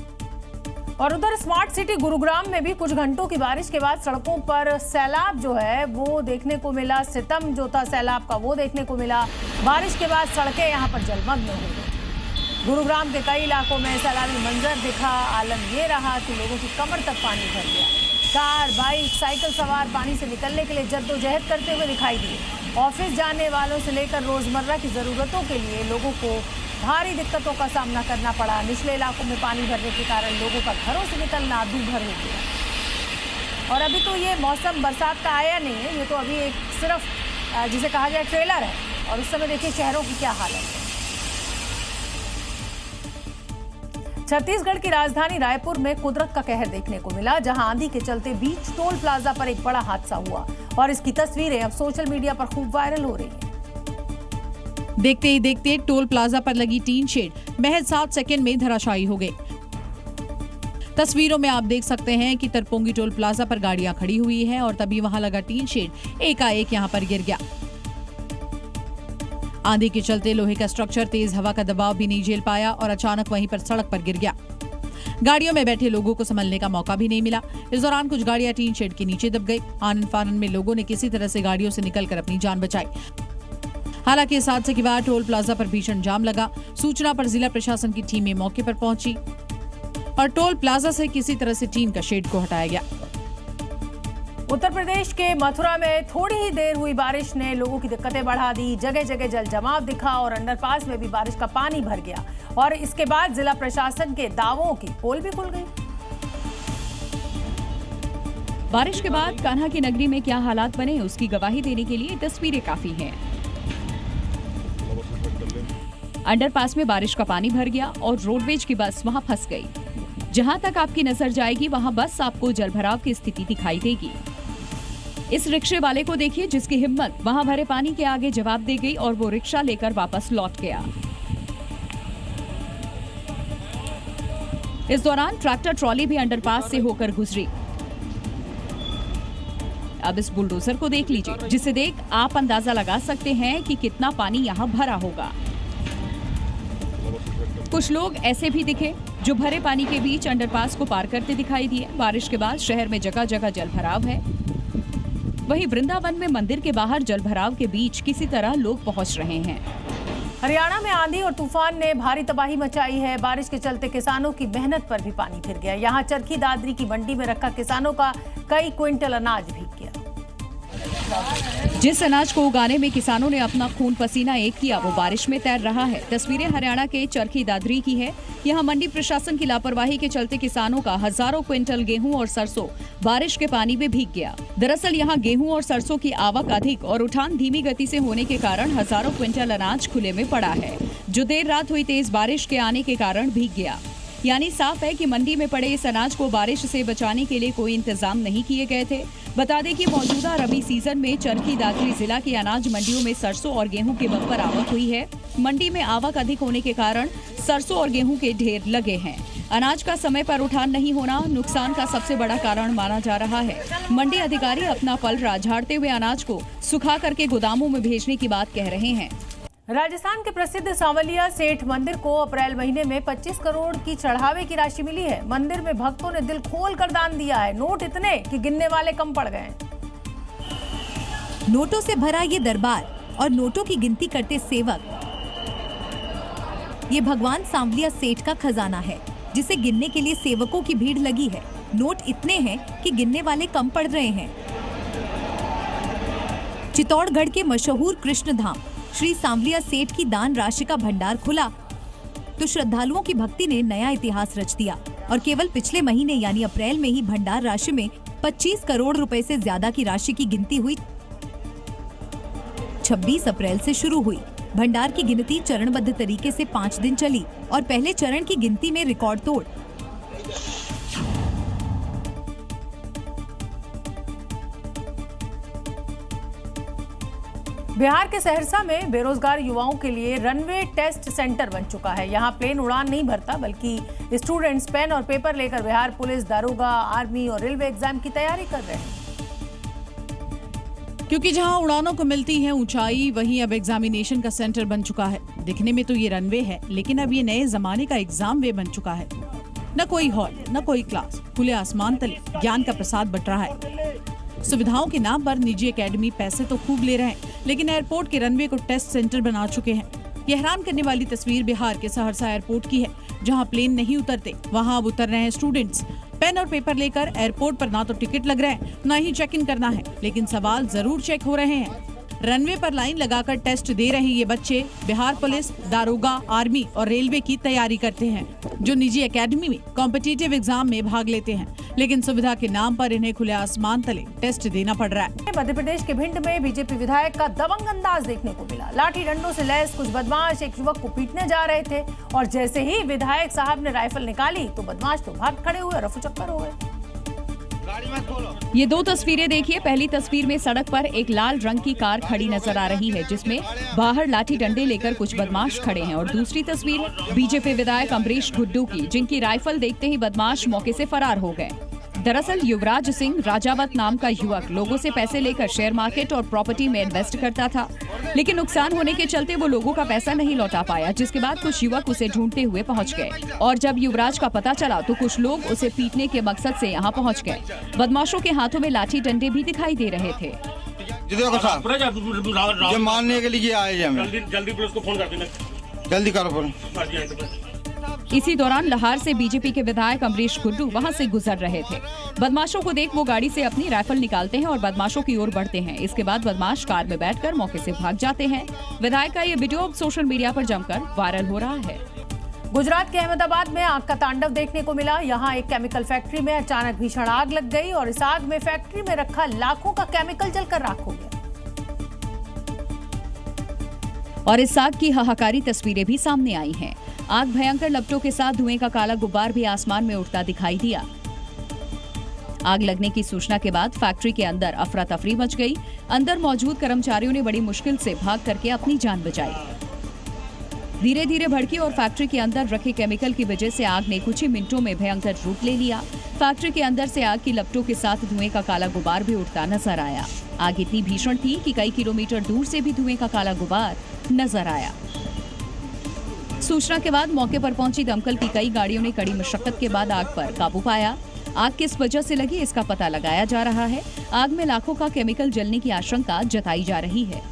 और उधर स्मार्ट सिटी गुरुग्राम में भी कुछ घंटों की बारिश के बाद सड़कों पर सैलाब जो है वो देखने को मिला। सितम जो था सैलाब का वो देखने को मिला। बारिश के बाद सड़कें यहाँ पर जलमग्न हो गई। गुरुग्राम के कई इलाकों में सैलाबी मंजर दिखा। आलम ये रहा कि लोगों की कमर तक पानी भर गया। कार, बाइक, साइकिल सवार पानी से निकलने के लिए जद्दोजहद करते हुए दिखाई दिए। ऑफिस जाने वालों से लेकर रोजमर्रा की जरूरतों के लिए लोगों को भारी दिक्कतों का सामना करना पड़ा। निचले इलाकों में पानी भरने के कारण लोगों का घरों से निकलना दूभर हो गया। और अभी तो ये मौसम बरसात का आया नहीं है, ये तो अभी एक सिर्फ जिसे कहा जाए ट्रेलर है। और उस समय देखिए शहरों की क्या हालत है। छत्तीसगढ़ की राजधानी रायपुर में कुदरत का कहर देखने को मिला, जहां आंधी के चलते बीच टोल प्लाजा पर एक बड़ा हादसा हुआ और इसकी तस्वीरें अब सोशल मीडिया पर खूब वायरल हो रही हैं। देखते ही देखते टोल प्लाजा पर लगी टीन शेड महज 7 सेकंड में धराशायी हो गई। तस्वीरों में आप देख सकते हैं कि तरपोंगी टोल प्लाजा पर गाड़ियां खड़ी हुई हैं और तभी वहां लगा टीन शेड एकाएक यहां पर गिर गया। आंधी के चलते लोहे का स्ट्रक्चर तेज हवा का दबाव भी नहीं झेल पाया और अचानक वहीं पर सड़क पर गिर गया। गाड़ियों में बैठे लोगों को संभलने का मौका भी नहीं मिला। इस दौरान कुछ गाड़ियां टीन शेड के नीचे दब गई। आनन फानन में लोगों ने किसी तरह से गाड़ियों से निकलकर अपनी जान बचाई। हालांकि इस हादसे के बाद टोल प्लाजा पर भीषण जाम लगा। सूचना पर जिला प्रशासन की टीमें मौके पर पहुंची और टोल प्लाजा से किसी तरह से टीन का शेड को हटाया गया। उत्तर प्रदेश के मथुरा में थोड़ी ही देर हुई बारिश ने लोगों की दिक्कतें बढ़ा दी। जगह जगह जल जमाव दिखा और अंडरपास में भी बारिश का पानी भर गया और इसके बाद जिला प्रशासन के दावों की पोल भी खुल गई। बारिश के बाद कान्हा की नगरी में क्या हालात बने, उसकी गवाही देने के लिए तस्वीरें काफी हैं। अंडरपास में बारिश का पानी भर गया और रोडवेज की बस वहां फंस गई। जहां तक आपकी नजर जाएगी वहां बस आपको जलभराव की स्थिति दिखाई देगी। इस रिक्शे वाले को देखिए, जिसकी हिम्मत वहां भरे पानी के आगे जवाब दे गई और वो रिक्शा लेकर वापस लौट गया। इस दौरान ट्रैक्टर ट्रॉली भी अंडरपास से होकर गुजरी। अब इस बुलडोजर को देख लीजिए, जिसे देख आप अंदाजा लगा सकते हैं कि कितना पानी यहाँ भरा होगा। कुछ लोग ऐसे भी दिखे जो भरे पानी के बीच अंडरपास को पार करते दिखाई दिए। बारिश के बाद शहर में जगह जगह जलभराव है। वहीं वृंदावन में मंदिर के बाहर जलभराव के बीच किसी तरह लोग पहुंच रहे हैं। हरियाणा में आंधी और तूफान ने भारी तबाही मचाई है। बारिश के चलते किसानों की मेहनत पर भी पानी फिर गया। यहाँ चरखी दादरी की मंडी में रखा किसानों का कई क्विंटल अनाज भीग गया। जिस अनाज को उगाने में किसानों ने अपना खून पसीना एक किया, वो बारिश में तैर रहा है। तस्वीरें हरियाणा के चरखी दादरी की है। यहाँ मंडी प्रशासन की लापरवाही के चलते किसानों का हजारों क्विंटल गेहूं और सरसों बारिश के पानी में भीग गया। दरअसल यहाँ गेहूं और सरसों की आवक अधिक और उठान धीमी गति से होने के कारण हजारों क्विंटल अनाज खुले में पड़ा है, जो देर रात हुई तेज बारिश के आने के कारण भीग गया। यानी साफ है कि मंडी में पड़े इस अनाज को बारिश से बचाने के लिए कोई इंतजाम नहीं किए गए थे। बता दें कि मौजूदा रबी सीजन में चरखी दादरी जिला की अनाज मंडियों में सरसों और गेहूं की बम्पर आवक हुई है। मंडी में आवक अधिक होने के कारण सरसों और गेहूं के ढेर लगे हैं। अनाज का समय पर उठान नहीं होना नुकसान का सबसे बड़ा कारण माना जा रहा है। मंडी अधिकारी अपना पलड़ा झाड़ते हुए अनाज को सुखा करके गोदामों में भेजने की बात कह रहे हैं। राजस्थान के प्रसिद्ध सांवलिया सेठ मंदिर को अप्रैल महीने में 25 करोड़ की चढ़ावे की राशि मिली है। मंदिर में भक्तों ने दिल खोल कर दान दिया है। नोट इतने कि गिनने वाले कम पड़ गए। नोटों से भरा ये दरबार और नोटों की गिनती करते सेवक ये भगवान सांवलिया सेठ का खजाना है, जिसे गिनने के लिए सेवकों की भीड़ लगी है। नोट इतने हैं कि गिनने वाले कम पड़ रहे हैं। चित्तौड़गढ़ के मशहूर कृष्ण धाम श्री सांवलिया सेठ की दान राशि का भंडार खुला तो श्रद्धालुओं की भक्ति ने नया इतिहास रच दिया और केवल पिछले महीने यानी अप्रैल में ही भंडार राशि में 25 करोड़ रुपए से ज्यादा की राशि की गिनती हुई। 26 अप्रैल से शुरू हुई भंडार की गिनती चरणबद्ध तरीके से 5 दिन चली और पहले चरण की गिनती में रिकॉर्ड तोड़। बिहार के सहरसा में बेरोजगार युवाओं के लिए रनवे टेस्ट सेंटर बन चुका है। यहाँ प्लेन उड़ान नहीं भरता, बल्कि स्टूडेंट्स पेन और पेपर लेकर बिहार पुलिस, दारोगा, आर्मी और रेलवे एग्जाम की तैयारी कर रहे हैं। क्योंकि जहां उड़ानों को मिलती है ऊंचाई, वहीं अब एग्जामिनेशन का सेंटर बन चुका है। दिखने में तो ये रनवे है, लेकिन अब ये नए जमाने का एग्जाम वे बन चुका है। न कोई हॉल, न कोई क्लास, खुले आसमान तले ज्ञान का प्रसाद बट रहा है। सुविधाओं के नाम पर निजी एकेडमी पैसे तो खूब ले रहे हैं, लेकिन एयरपोर्ट के रनवे को टेस्ट सेंटर बना चुके हैं। ये हैरान करने वाली तस्वीर बिहार के सहरसा एयरपोर्ट की है, जहां प्लेन नहीं उतरते, वहां अब उतर रहे हैं स्टूडेंट्स। पेन और पेपर लेकर एयरपोर्ट पर ना तो टिकट लग रहे हैं, ना ही चेक इन करना है, लेकिन सवाल जरूर चेक हो रहे हैं। रनवे पर लाइन लगाकर टेस्ट दे रहे ये बच्चे बिहार पुलिस, दारोगा, आर्मी और रेलवे की तैयारी करते हैं, जो निजी एकेडमी में कॉम्पिटिटिव एग्जाम में भाग लेते हैं, लेकिन सुविधा के नाम पर इन्हें खुले आसमान तले टेस्ट देना पड़ रहा है। मध्य प्रदेश के भिंड में बीजेपी विधायक का दबंग अंदाज देखने को मिला। लाठी डंडों से लैस कुछ बदमाश एक युवक को पीटने जा रहे थे और जैसे ही विधायक साहब ने राइफल निकाली तो बदमाश तो भाग खड़े हुए, रफूचक्कर हो गए। ये दो तस्वीरें देखिए। पहली तस्वीर में सड़क पर एक लाल रंग की कार खड़ी नजर आ रही है, जिसमें बाहर लाठी डंडे लेकर कुछ बदमाश खड़े हैं, और दूसरी तस्वीर बीजेपी विधायक अमरीश गुड्डू की, जिनकी राइफल देखते ही बदमाश मौके से फरार हो गए। दरअसल युवराज सिंह राजावत नाम का युवक लोगों से पैसे लेकर शेयर मार्केट और प्रॉपर्टी में इन्वेस्ट करता था, लेकिन नुकसान होने के चलते वो लोगों का पैसा नहीं लौटा पाया, जिसके बाद कुछ युवक उसे ढूंढते हुए पहुंच गए और जब युवराज का पता चला तो कुछ लोग उसे पीटने के मकसद से यहां पहुंच गए। बदमाशों के हाथों में लाठी डंडे भी दिखाई दे रहे थे। मानने के लिए आए जल्दी पुलिस को फोन कर देना, जल्दी करो फोन। इसी दौरान लहार से बीजेपी के विधायक अमरीश गुड्डू वहां से गुजर रहे थे। बदमाशों को देख वो गाड़ी से अपनी राइफल निकालते हैं और बदमाशों की ओर बढ़ते हैं। इसके बाद बदमाश कार में बैठकर मौके से भाग जाते हैं। विधायक का ये वीडियो अब सोशल मीडिया पर जमकर वायरल हो रहा है। गुजरात के अहमदाबाद में आग का तांडव देखने को मिला। यहाँ एक केमिकल फैक्ट्री में अचानक भीषण आग लग गई और इस आग में फैक्ट्री में रखा लाखों का केमिकल जलकर राख हो गया। और इस आग की हाहाकारी तस्वीरें भी सामने आई हैं। आग भयंकर लपटों के साथ धुएं का काला गुब्बार भी आसमान में उड़ता दिखाई दिया। आग लगने की सूचना के बाद फैक्ट्री के अंदर अफरा तफरी मच गई। अंदर मौजूद कर्मचारियों ने बड़ी मुश्किल से भाग करके अपनी जान बचाई। धीरे धीरे भड़की और फैक्ट्री के अंदर रखे केमिकल की वजह से आग ने कुछ ही मिनटों में भयंकर रूप ले लिया। फैक्ट्री के अंदर से आग की लपटों के साथ धुएं का काला गुब्बार भी उड़ता नजर आया। आग इतनी भीषण थी कि कई किलोमीटर दूर से भी धुएं का काला गुब्बार नजर आया। सूचना के बाद मौके पर पहुंची दमकल की कई गाड़ियों ने कड़ी मशक्कत के बाद आग पर काबू पाया। आग किस वजह से लगी इसका पता लगाया जा रहा है। आग में लाखों का केमिकल जलने की आशंका जताई जा रही है।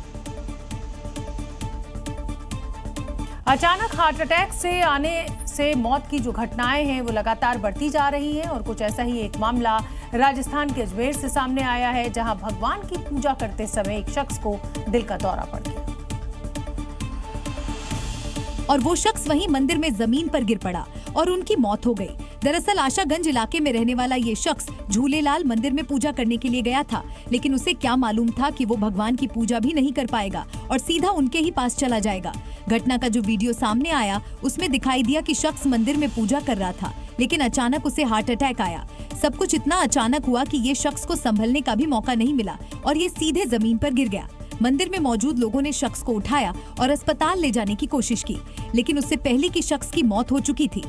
अचानक हार्ट अटैक से आने से मौत की जो घटनाएं हैं वो लगातार बढ़ती जा रही हैं और कुछ ऐसा ही एक मामला राजस्थान के अजमेर से सामने आया है, जहां भगवान की पूजा करते समय एक शख्स को दिल का दौरा पड़ गया और वो शख्स वहीं मंदिर में जमीन पर गिर पड़ा और उनकी मौत हो गई। दरअसल आशागंज इलाके में रहने वाला ये शख्स झूलेलाल मंदिर में पूजा करने के लिए गया था, लेकिन उसे क्या मालूम था कि वो भगवान की पूजा भी नहीं कर पाएगा और सीधा उनके ही पास चला जाएगा। घटना का जो वीडियो सामने आया उसमें दिखाई दिया कि शख्स मंदिर में पूजा कर रहा था, लेकिन अचानक उसे हार्ट अटैक आया। सब कुछ इतना अचानक हुआ कि ये शख्स को संभलने का भी मौका नहीं मिला और ये सीधे जमीन पर गिर गया। मंदिर में मौजूद लोगों ने शख्स को उठाया और अस्पताल ले जाने की कोशिश की, लेकिन उससे पहले की शख्स की मौत हो चुकी थी।